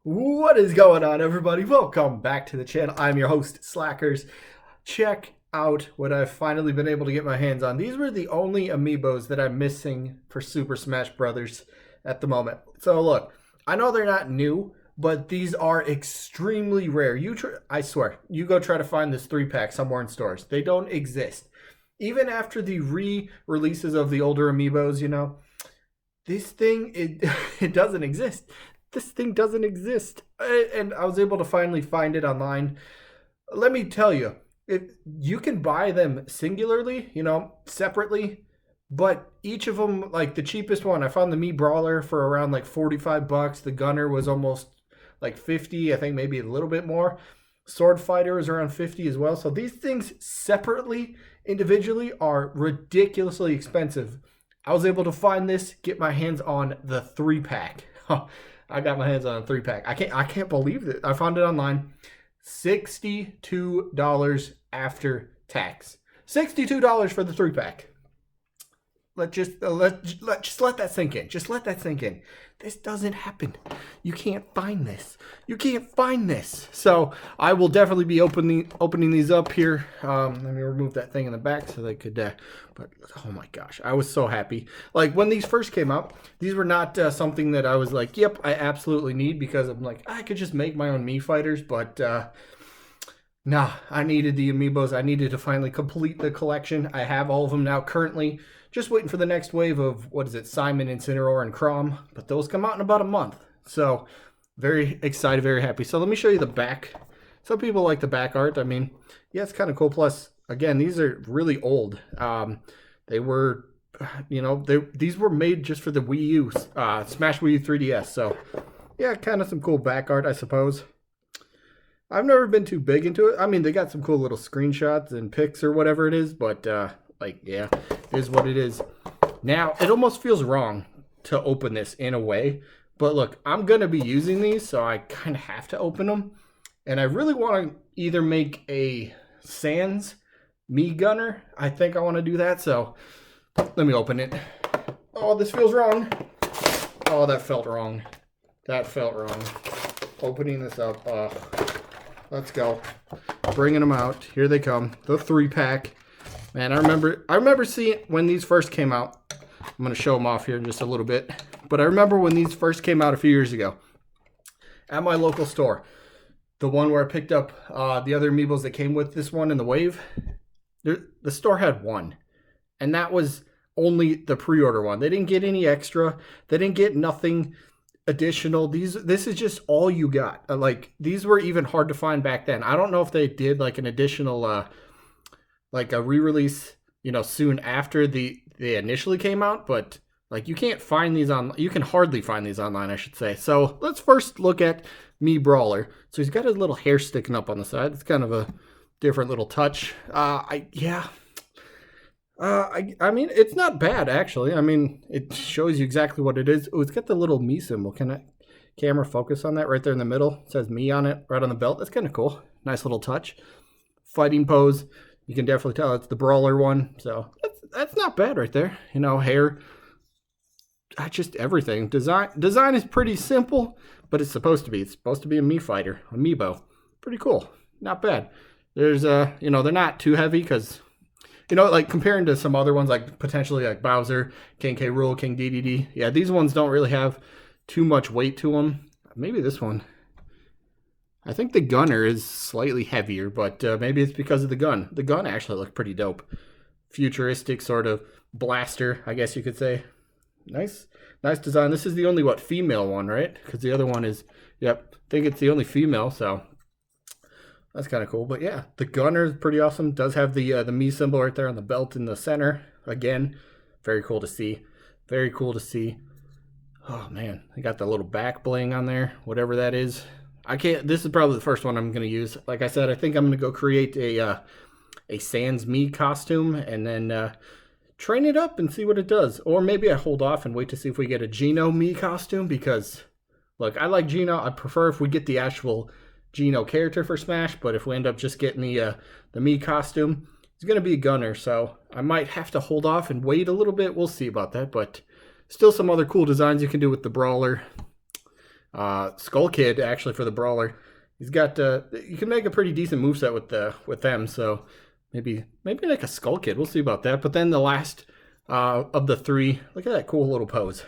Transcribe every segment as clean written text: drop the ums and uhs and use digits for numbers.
What is going on, everybody? Welcome back to the channel. I'm your host, Slackerz. Check out what I've finally been able to get my hands on. These were the only Amiibos that I'm missing for Super Smash Brothers at the moment. So look, I know they're not new, but these are extremely rare. I swear, you go try to find this 3-pack somewhere in stores. They don't exist. Even after the re-releases of the older Amiibos, this thing, it doesn't exist. This thing doesn't exist. And I was able to finally find it online. Let me tell you, you can buy them singularly, separately, but each of them, like the cheapest one, I found the Mii Brawler for around like 45 bucks. The Gunner was almost like 50, I think maybe a little bit more. Sword Fighter is around 50 as well. So these things separately, individually, are ridiculously expensive. I was able to find this, get my hands on the 3-pack. I got my hands on a 3-pack. I can't believe it. I found it online. $62 after tax. $62 for the 3-pack. Just let that sink in. Just let that sink in. This doesn't happen. You can't find this. You can't find this. So I will definitely be opening these up here. Let me remove that thing in the back so they could. But oh my gosh, I was so happy. Like when these first came out, these were not something that I was like, yep, I absolutely need, because I'm like, I could just make my own Mii fighters, but. Nah, I needed the Amiibos. I needed to finally complete the collection. I have all of them now currently. Just waiting for the next wave of, what is it, Simon, Incineroar, and Chrom. But those come out in about a month. So, very excited, very happy. So, let me show you the back. Some people like the back art. I mean, yeah, it's kind of cool. Plus, again, these are really old. They were, these were made just for the Wii U, Smash Wii U 3DS. So, yeah, kind of some cool back art, I suppose. I've never been too big into it. I mean, they got some cool little screenshots and pics or whatever it is, but, yeah, it is what it is. Now, it almost feels wrong to open this in a way, but look, I'm going to be using these, so I kind of have to open them, and I really want to either make a Sans Mii Gunner. I think I want to do that, so let me open it. Oh, this feels wrong. Oh, that felt wrong. That felt wrong. Opening this up, let's go. Bringing them out. Here they come. The 3-pack. Man, I remember seeing when these first came out. I'm going to show them off here in just a little bit. But I remember when these first came out a few years ago at my local store. The one where I picked up the other Amiibos that came with this one in the wave. The store had one. And that was only the pre-order one. They didn't get any extra. They didn't get nothing additional. This is just all you got. Like, these were even hard to find back then. I don't know if they did like an additional like a re-release, soon after they initially came out, but like you can't find these you can hardly find these online, I should say. So let's first look at Mii Brawler. So he's got his little hair sticking up on the side. It's kind of a different little touch. I mean, it's not bad, actually. I mean, it shows you exactly what it is. Oh, it's got the little Mii symbol. Can I camera focus on that right there in the middle? It says Mii on it, right on the belt. That's kind of cool. Nice little touch. Fighting pose. You can definitely tell it's the Brawler one. So that's not bad right there. Hair. Just everything. Design is pretty simple, but it's supposed to be. It's supposed to be a Mii fighter, Amiibo. Pretty cool. Not bad. There's, they're not too heavy because... like comparing to some other ones, like potentially like Bowser, King K. Rool, King DDD. Yeah, these ones don't really have too much weight to them. Maybe this one. I think the Gunner is slightly heavier, but maybe it's because of the gun. The gun actually looked pretty dope. Futuristic sort of blaster, I guess you could say. Nice design. This is the only, female one, right? Because the other one is, yep, I think it's the only female, so... That's kind of cool. But yeah, the Gunner is pretty awesome. Does have the Mii symbol right there on the belt in the center. Again, very cool to see. Very cool to see. Oh, man. I got the little back bling on there. Whatever that is. This is probably the first one I'm going to use. Like I said, I think I'm going to go create a Sans Mii costume and then train it up and see what it does. Or maybe I hold off and wait to see if we get a Geno Mii costume because, look, I like Geno. I prefer if we get the actual... Geno character for Smash, but if we end up just getting the Mii costume, it's going to be a Gunner, so I might have to hold off and wait a little bit. We'll see about that, but still some other cool designs you can do with the Brawler. Skull Kid actually for the brawler. He's got you can make a pretty decent moveset with them. So maybe like a Skull Kid. We'll see about that. But then the last of the three, look at that cool little pose.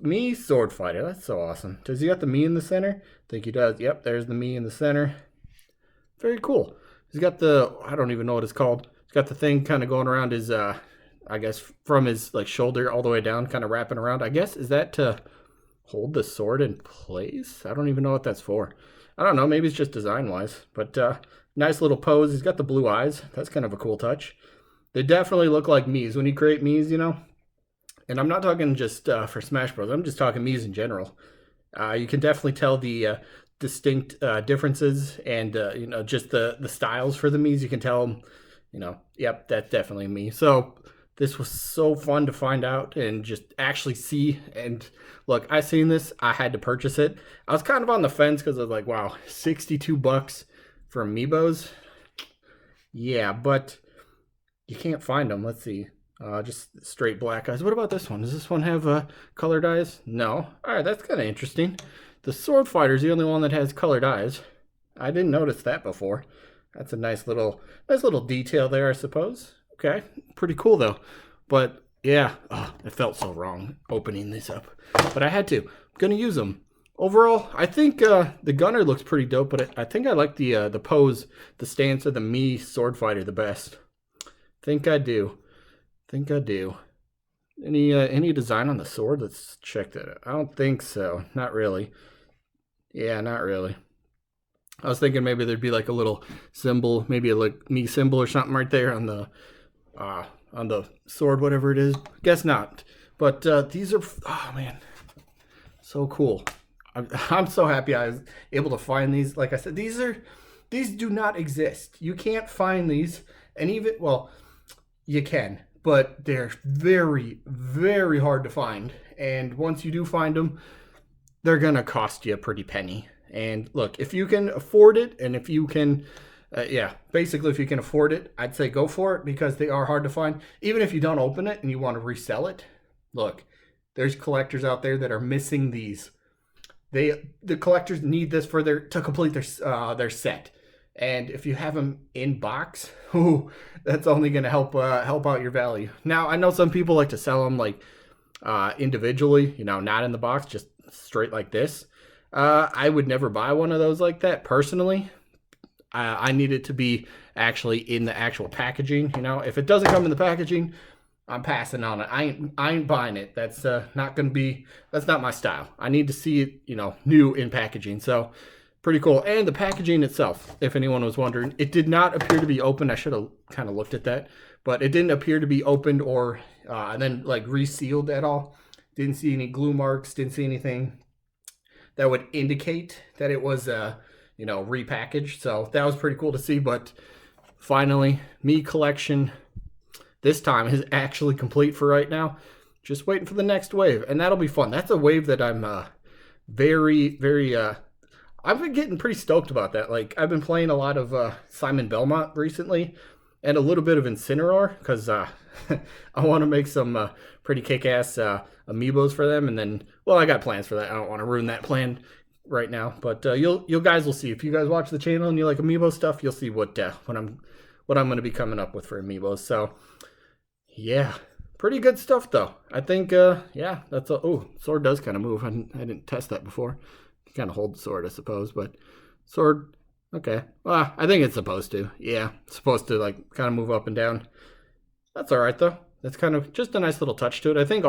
Mii Sword Fighter. That's so awesome. Does he got the Mii in the center? I think he does. Yep, there's the Mii in the center. Very cool. He's got the, I don't even know what it's called. He's got the thing kind of going around his, I guess, from his like shoulder all the way down, kind of wrapping around. I guess, is that to hold the sword in place? I don't even know what that's for. I don't know. Maybe it's just design-wise. But nice little pose. He's got the blue eyes. That's kind of a cool touch. They definitely look like Mii's. When you create Mii's, you know, and I'm not talking just for Smash Bros. I'm just talking Mii's in general. You can definitely tell the distinct differences and, you know, just the styles for the Mii's. You can tell them, you know, yep, that's definitely Mii. So this was so fun to find out and just actually see. And look, I seen this. I had to purchase it. I was kind of on the fence because I was like, wow, $62 for Amiibos. Yeah, but you can't find them. Let's see. Just straight black eyes. What about this one? Does this one have colored eyes? No. All right, that's kind of interesting. The Sword Fighter is the only one that has colored eyes. I didn't notice that before. That's a nice little detail there, I suppose. Okay, pretty cool though. But yeah, it felt so wrong opening this up, but I had to. I'm gonna use them. Overall, I think the gunner looks pretty dope, but I think I like the pose, the stance of the Mii Sword Fighter the best. Think I do. Any design on the sword? Let's check that out. I don't think so. Not really. Yeah, not really. I was thinking maybe there'd be like a little symbol, maybe a like Mii symbol or something right there on the sword, whatever it is. Guess not. But these are, oh man, so cool. I'm so happy I was able to find these. Like I said, these do not exist. You can't find these, and even, well, you can, but they're very, very hard to find. And once you do find them, they're gonna cost you a pretty penny. And look, if you can afford it, and if you can, yeah, basically if you can afford it, I'd say go for it, because they are hard to find. Even if you don't open it and you want to resell it, look, there's collectors out there that are missing these. The collectors need this for to complete their set. And if you have them in box, that's only going to help out your value. Now, I know some people like to sell them like individually, you know, not in the box, just straight like this. I would never buy one of those like that personally. I need it to be actually in the actual packaging. You know, if it doesn't come in the packaging, I'm passing on it. I ain't buying it. That's not my style. I need to see it, you know, new in packaging. So pretty cool. And the packaging itself, if anyone was wondering, it did not appear to be opened. I should have kind of looked at that, but it didn't appear to be opened or and then like resealed at all. Didn't see any glue marks. Didn't see anything that would indicate that it was you know, repackaged. So that was pretty cool to see. But finally, Mii collection this time is actually complete for right now. Just waiting for the next wave, and that'll be fun. That's a wave that I'm very I've been getting pretty stoked about that. Like, I've been playing a lot of Simon Belmont recently, and a little bit of Incineroar, because I want to make some pretty kick-ass Amiibos for them. And then, well, I got plans for that. I don't want to ruin that plan right now, but you guys will see. If you guys watch the channel and you like Amiibo stuff, you'll see what I'm going to be coming up with for Amiibos. So, yeah, pretty good stuff though. I think, yeah, that's a, oh, sword does kind of move. I didn't test that before. You kind of hold the sword, I suppose, but sword, okay. Well, I think it's supposed to. Yeah, it's supposed to like kind of move up and down. That's all right though. That's kind of just a nice little touch to it. I think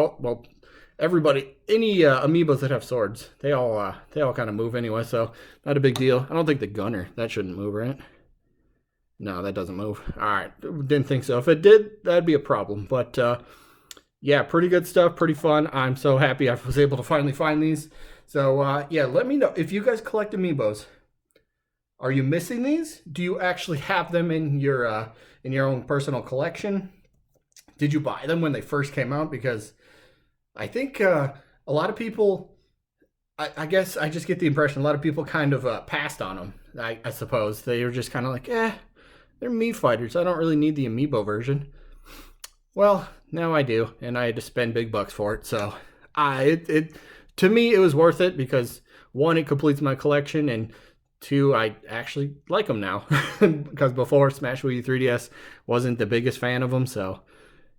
everybody, any Amiibos that have swords, they all kind of move anyway, so not a big deal. I don't think the gunner, that shouldn't move, right? No, that doesn't move. All right, didn't think so. If it did, that'd be a problem. But yeah, pretty good stuff, pretty fun. I'm so happy I was able to finally find these. So yeah, let me know if you guys collect Amiibos. Are you missing these? Do you actually have them in your own personal collection? Did you buy them when they first came out? Because I think a lot of people, I guess I just get the impression a lot of people kind of passed on them. I suppose they were just kind of like, they're Mii fighters. I don't really need the Amiibo version. Well, now I do, and I had to spend big bucks for it. So to me, it was worth it because 1, it completes my collection, and 2, I actually like them now. Because before, Smash Wii U 3DS wasn't the biggest fan of them, so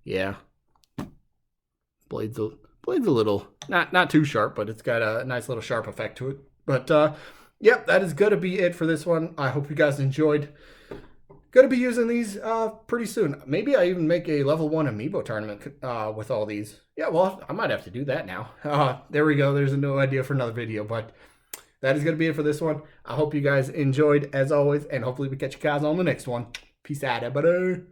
yeah. Blade's a little, not too sharp, but it's got a nice little sharp effect to it. But yep, that is going to be it for this one. I hope you guys enjoyed. Going to be using these pretty soon. Maybe I even make a level 1 Amiibo tournament with all these. Yeah, well, I might have to do that now. There we go. There's a new idea for another video. But that is going to be it for this one. I hope you guys enjoyed, as always. And hopefully we catch you guys on the next one. Peace out, everybody.